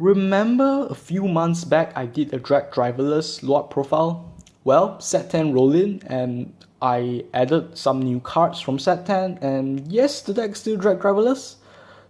Remember a few months back I did a Dragdriver-less Luard profile? Well, set 10 rolled in and I added some new cards from set 10 and yes, the deck's still Dragdriver-less.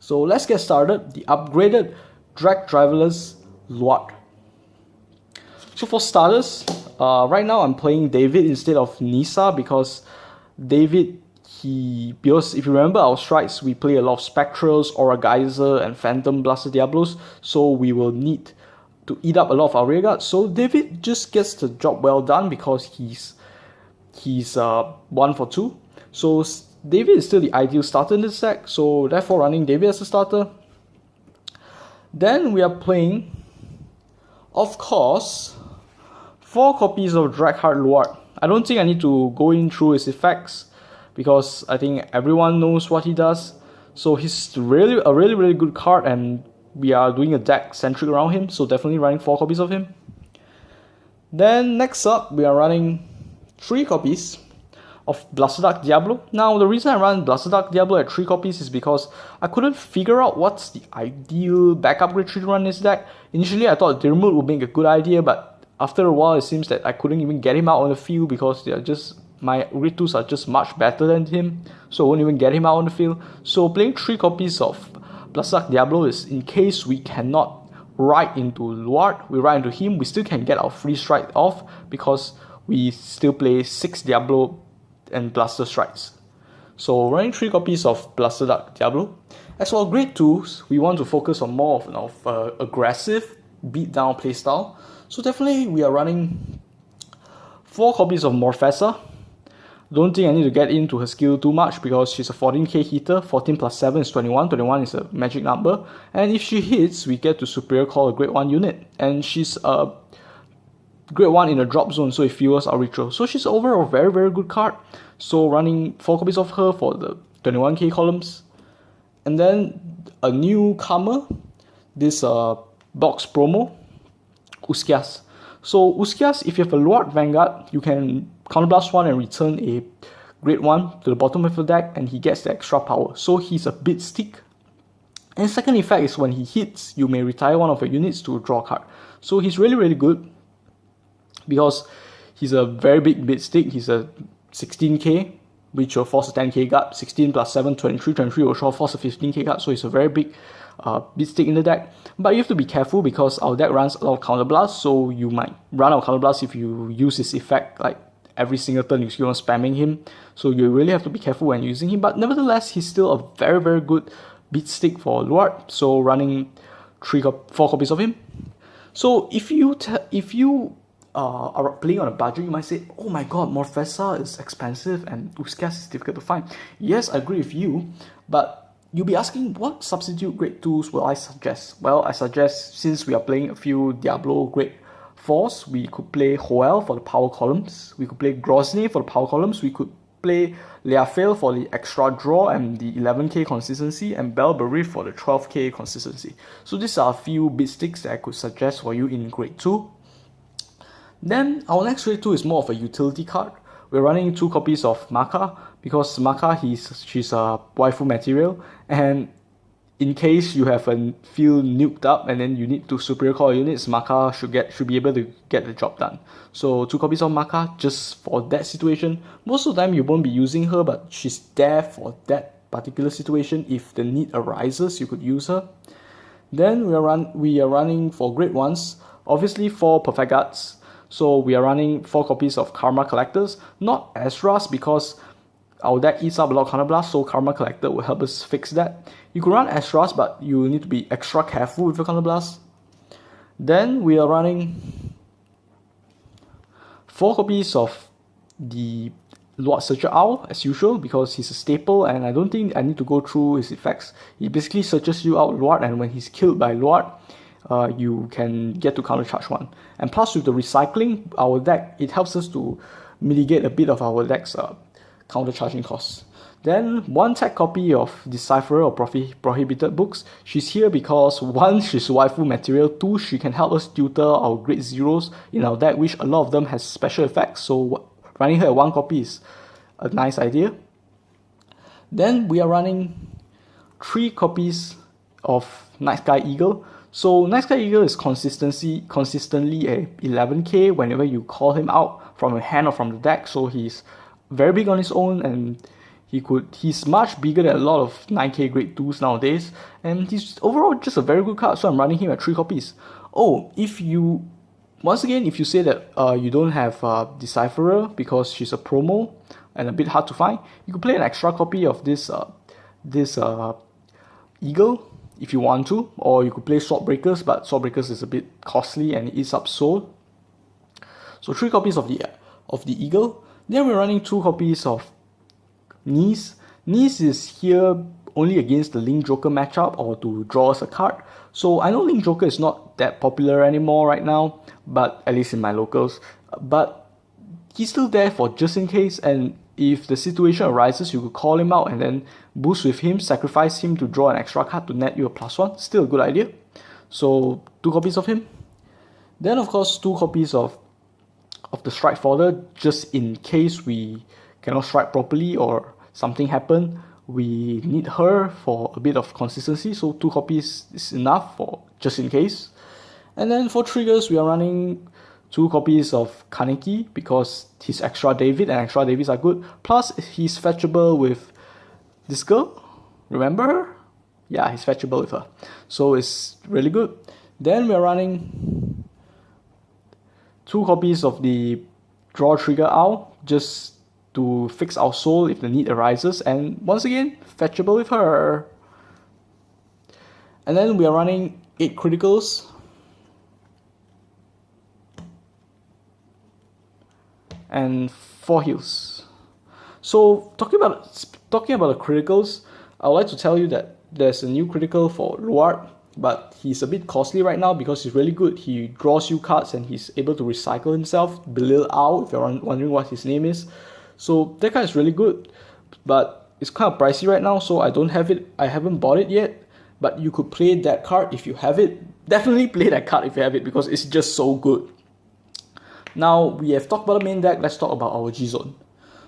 So let's get started, the upgraded Dragdriver-less Luard. So for starters, right now I'm playing David instead of Nisa because David, because if you remember our strikes, we play a lot of Spectrals, Aura Geyser, and Phantom Blaster Diablos, so we will need to eat up a lot of our rearguard. So David just gets the job well done because he's 1 for 2. So David is still the ideal starter in this deck, so therefore running David as a starter. Then we are playing, of course, 4 copies of Dragdriver-less Luard. I don't think I need to go in through his effects, because I think everyone knows what he does. So he's a really good card, and we are doing a deck centric around him, so definitely running 4 copies of him. Then next up, we are running 3 copies of Blaster Diablo. Now the reason I run Blaster Diablo at 3 copies is because I couldn't figure out what's the ideal backup grade 3 to run in this deck. Initially I thought Dirmut would make a good idea, but after a while it seems that I couldn't even get him out on the field because my grade 2s are just much better than him, so I won't even get him out on the field. So playing 3 copies of Blaster Diablo is in case we cannot ride into Luard, we ride into him, we still can get our free strike off because we still play 6 Diablo and Blaster strikes. So running 3 copies of Blaster Diablo. As for grade 2s, we want to focus on more of aggressive beatdown playstyle. So definitely we are running 4 copies of Morfessa. Don't think I need to get into her skill too much because she's a 14k hitter. 14 plus 7 is 21. 21 is a magic number. And if she hits, we get to Superior Call a grade 1 unit. And she's a grade 1 in a drop zone, so it fuels our ritual. So she's overall a very good card. So running 4 copies of her for the 21k columns. And then a newcomer, this box promo, Uskias. So Uskias, if you have a Luard Vanguard, you can counterblast 1 and return a grade 1 to the bottom of the deck, and he gets the extra power. So he's a bit stick. And second effect is when he hits, you may retire one of your units to draw a card. So he's really good because he's a very big bit stick. He's a 16k, which will force a 10k guard. 16 plus 7, 23. 23 will force a 15k guard. So he's a very big bit stick in the deck. But you have to be careful because our deck runs a lot of counterblast, so you might run out of counterblast if you use his effect like every single turn you keep on spamming him. So you really have to be careful when using him. But nevertheless, he's still a very good beat stick for Luard. So running 4 copies of him. So if you are playing on a budget, you might say, oh my god, Morfessa is expensive and Uskias is difficult to find. Yes, I agree with you, but you'll be asking, what substitute grade 2s will I suggest? Well, I suggest, since we are playing a few Diablo grade 4s, we could play Hoel for the power columns, we could play Grozny for the power columns, we could play Leafail for the extra draw and the 11k consistency, and Belberith for the 12k consistency. So these are a few bit sticks that I could suggest for you in grade 2. Then our next grade 2 is more of a utility card. We're running 2 copies of MACHA because MACHA, she's a waifu material, and in case you have a field nuked up and then you need to superior call units, MACHA should be able to get the job done. So 2 copies of MACHA just for that situation. Most of the time you won't be using her, but she's there for that particular situation. If the need arises, you could use her. Then we are running for grade 1s, obviously 4 perfect guards. So we are running 4 copies of Karma Collectors, not Ezra's because our deck eats up a lot of counterblast, so Karma Collector will help us fix that. You could run Ezra's, but you need to be extra careful with your counterblast. Then we are running 4 copies of the Luard Searcher Owl as usual because he's a staple and I don't think I need to go through his effects. He basically searches you out Luard, and when he's killed by Luard, you can get to countercharge 1. And plus with the recycling, our deck, it helps us to mitigate a bit of our deck's countercharging costs. Then 1 tech copy of Decipherer or Prohibited Books. She's here because 1, she's waifu material, 2, she can help us tutor our grade 0s in our deck, which a lot of them has special effects, so running her at 1 copy is a nice idea. Then we are running 3 copies of Night Sky Eagle. So Night Sky Eagle is consistently a 11k whenever you call him out from your hand or from the deck. So he's very big on his own, and he's much bigger than a lot of 9k grade 2s nowadays, and he's overall just a very good card, so I'm running him at 3 copies. Oh, once again, if you say that you don't have Decipherer because she's a promo and a bit hard to find, you could play an extra copy of this Eagle if you want to, or you could play Swordbreakers, but Swordbreakers is a bit costly and it eats up soul. So 3 copies of the Eagle. Then we're running 2 copies of Nice. Nice is here only against the Link Joker matchup or to draw us a card. So I know Link Joker is not that popular anymore right now, but at least in my locals. But he's still there for just in case, and if the situation arises, you could call him out and then boost with him, sacrifice him to draw an extra card to net you a +1. Still a good idea. So 2 copies of him. Then of course 2 copies of the Strike Fodder, just in case we cannot strike properly or something happen, we need her for a bit of consistency, so 2 copies is enough for just in case. And then for triggers, we are running 2 copies of Kaneki because he's extra David and extra Davids are good, plus he's fetchable with this girl, remember her? Yeah, he's fetchable with her, so it's really good. Then we are running 2 copies of the Draw Trigger Owl, just to fix our soul if the need arises, and once again, fetchable with her. And then we are running 8 criticals. And 4 heals. So talking about the criticals, I would like to tell you that there's a new critical for Luard, but he's a bit costly right now because he's really good. He draws you cards and he's able to recycle himself. Belil Owl, if you're wondering what his name is. So that card is really good, but it's kind of pricey right now, so I don't have it. I haven't bought it yet, but you could play that card if you have it. Definitely play that card if you have it because it's just so good. Now we have talked about the main deck, let's talk about our G-Zone.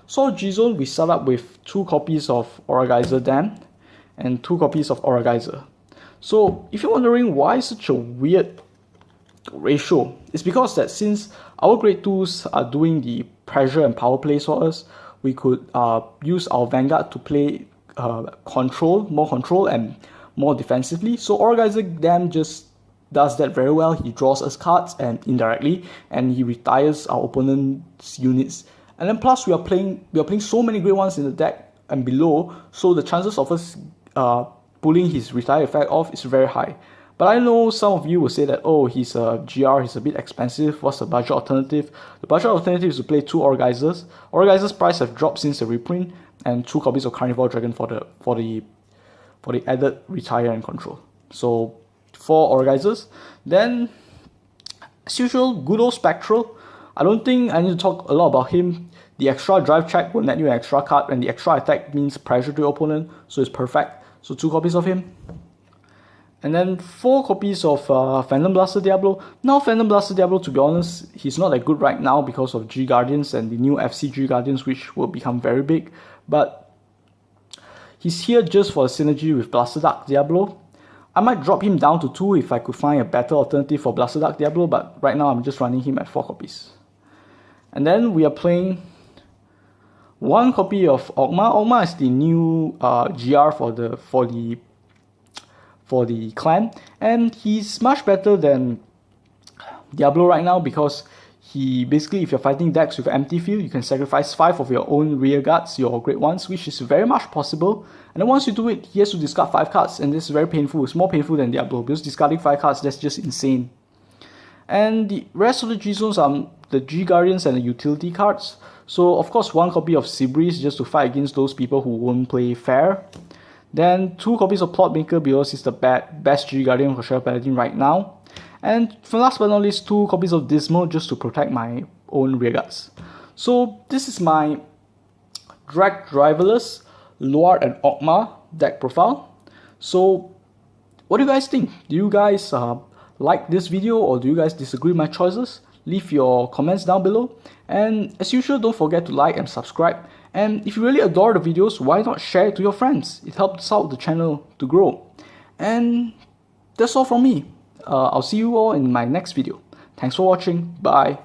So G-Zone, we start up with 2 copies of Aura Geyser Dam and 2 copies of Aura Geyser. So if you're wondering why such a weird ratio, it's because that since our grade 2s are doing the pressure and power plays for us, we could use our Vanguard to play more control and more defensively. So Aura Geyser Dam just does that very well. He draws us cards and indirectly, and he retires our opponent's units. And then plus we are playing so many grade 1s in the deck and below, so the chances of us pulling his retire effect off is very high. But I know some of you will say that, oh, he's a GR, he's a bit expensive, what's the budget alternative? The budget alternative is to play 2 Aura Geysers. Aura Geysers' price have dropped since the reprint, and 2 copies of Carnivore Dragon for the added retire and control. So 4 Aura Geysers. Then, as usual, good old Spectral. I don't think I need to talk a lot about him. The extra drive check will net you an extra card, and the extra attack means pressure to your opponent, so it's perfect. So 2 copies of him. And then 4 copies of Phantom Blaster Diablo. Now Phantom Blaster Diablo, to be honest, he's not that good right now because of G Guardians and the new FC G Guardians, which will become very big. But he's here just for the synergy with Blaster Dark Diablo. I might drop him down to 2 if I could find a better alternative for Blaster Dark Diablo, but right now I'm just running him at 4 copies. And then we are playing 1 copy of Ogma. Ogma is the new GR for the clan, and he's much better than Diablo right now because he basically, if you're fighting decks with empty field, you can sacrifice 5 of your own rear guards, your grade 1s, which is very much possible. And then once you do it, he has to discard 5 cards, and this is very painful. It's more painful than Diablo because discarding 5 cards, that's just insane. And the rest of the G-Zones are the G Guardians and the utility cards. So of course 1 copy of Sibris just to fight against those people who won't play fair. Then 2 copies of Plotmaker because he's the best G Guardian for Shadow Paladin right now. And for last but not least, 2 copies of Dismal just to protect my own rearguards. So this is my Dragdriver-less Luard and Ogma deck profile. So what do you guys think? Do you guys like this video or do you guys disagree with my choices? Leave your comments down below. And as usual, don't forget to like and subscribe. And if you really adore the videos, why not share it to your friends? It helps out the channel to grow. And that's all from me. I'll see you all in my next video. Thanks for watching. Bye.